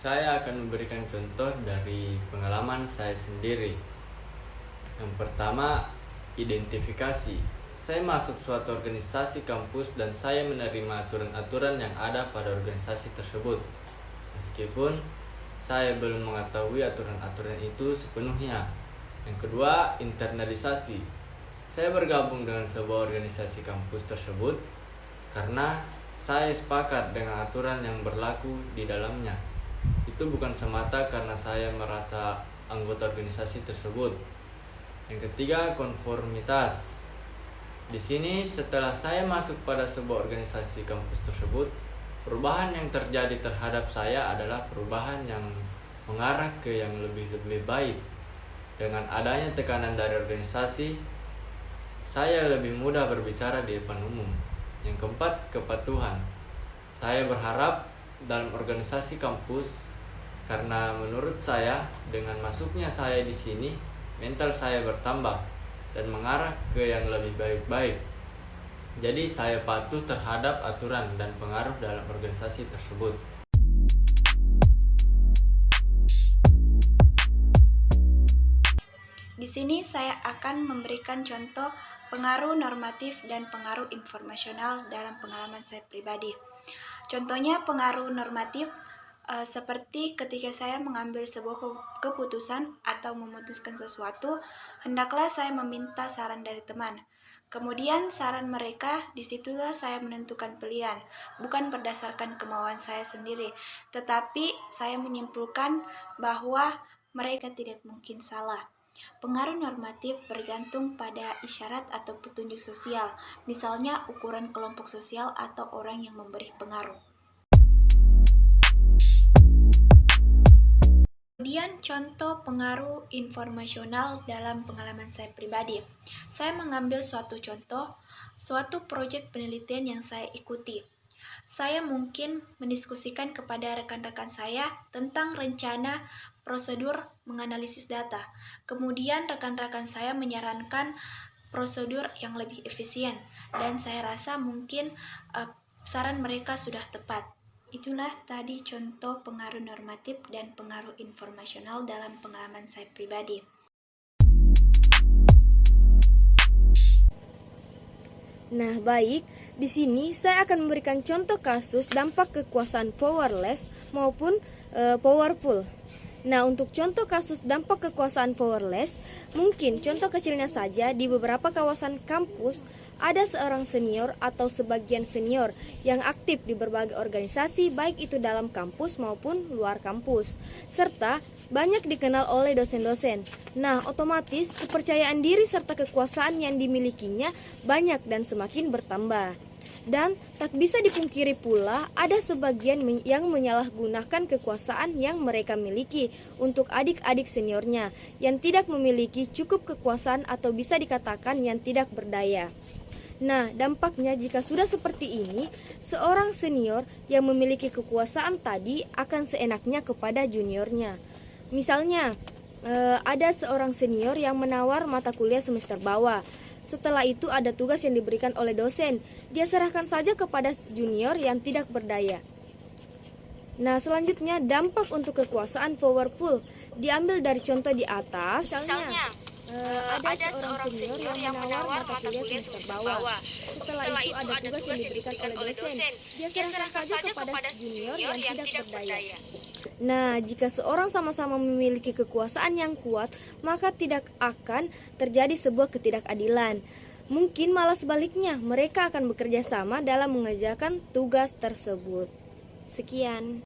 Saya akan memberikan contoh dari pengalaman saya sendiri. Yang pertama, identifikasi. Saya masuk suatu organisasi kampus dan saya menerima aturan-aturan yang ada pada organisasi tersebut. Meskipun saya belum mengetahui aturan-aturan itu sepenuhnya. Yang kedua, internalisasi. Saya bergabung dengan sebuah organisasi kampus tersebut karena saya sepakat dengan aturan yang berlaku di dalamnya. Itu bukan semata karena saya merasa anggota organisasi tersebut. Yang ketiga, konformitas. Di sini setelah saya masuk pada sebuah organisasi kampus tersebut, perubahan yang terjadi terhadap saya adalah perubahan yang mengarah ke yang lebih baik. Dengan adanya tekanan dari organisasi, saya lebih mudah berbicara di depan umum. Yang keempat, kepatuhan. Saya berharap dalam organisasi kampus karena menurut saya dengan masuknya saya di sini, mental saya bertambah dan mengarah ke yang lebih baik-baik. Jadi saya patuh terhadap aturan dan pengaruh dalam organisasi tersebut. Di sini saya akan memberikan contoh pengaruh normatif dan pengaruh informasional dalam pengalaman saya pribadi. Contohnya pengaruh normatif seperti ketika saya mengambil sebuah keputusan atau memutuskan sesuatu, hendaklah saya meminta saran dari teman. Kemudian saran mereka, disitulah saya menentukan pilihan, bukan berdasarkan kemauan saya sendiri, tetapi saya menyimpulkan bahwa mereka tidak mungkin salah. Pengaruh normatif bergantung pada isyarat atau petunjuk sosial, misalnya ukuran kelompok sosial atau orang yang memberi pengaruh. Kemudian contoh pengaruh informasional dalam pengalaman saya pribadi. Saya mengambil suatu contoh, suatu proyek penelitian yang saya ikuti. Saya mungkin mendiskusikan kepada rekan-rekan saya tentang rencana prosedur menganalisis data. Kemudian rekan-rekan saya menyarankan prosedur yang lebih efisien dan saya rasa mungkin saran mereka sudah tepat. Itulah tadi contoh pengaruh normatif dan pengaruh informasional dalam pengalaman saya pribadi. Nah, baik. Di sini saya akan memberikan contoh kasus dampak kekuasaan powerless maupun powerful. Nah, untuk contoh kasus dampak kekuasaan powerless, mungkin contoh kecilnya saja di beberapa kawasan kampus ada seorang senior atau sebagian senior yang aktif di berbagai organisasi baik itu dalam kampus maupun luar kampus, serta banyak dikenal oleh dosen-dosen. Nah, otomatis kepercayaan diri serta kekuasaan yang dimilikinya banyak dan semakin bertambah. Dan tak bisa dipungkiri pula ada sebagian yang menyalahgunakan kekuasaan yang mereka miliki untuk adik-adik seniornya yang tidak memiliki cukup kekuasaan atau bisa dikatakan yang tidak berdaya. Nah, dampaknya jika sudah seperti ini, seorang senior yang memiliki kekuasaan tadi akan seenaknya kepada juniornya. Misalnya, ada seorang senior yang menawar mata kuliah semester bawah. Setelah itu ada tugas yang diberikan oleh dosen. Dia serahkan saja kepada junior yang tidak berdaya. Nah, selanjutnya dampak untuk kekuasaan powerful diambil dari contoh di atas. Misalnya, ada seorang senior yang menawar mata kuliah semester bawah. Setelah itu ada tugas yang diberikan oleh dosen. Dia serahkan saja kepada junior yang tidak berdaya. Nah, jika seorang sama-sama memiliki kekuasaan yang kuat, maka tidak akan terjadi sebuah ketidakadilan. Mungkin malah sebaliknya, mereka akan bekerja sama dalam mengerjakan tugas tersebut. Sekian.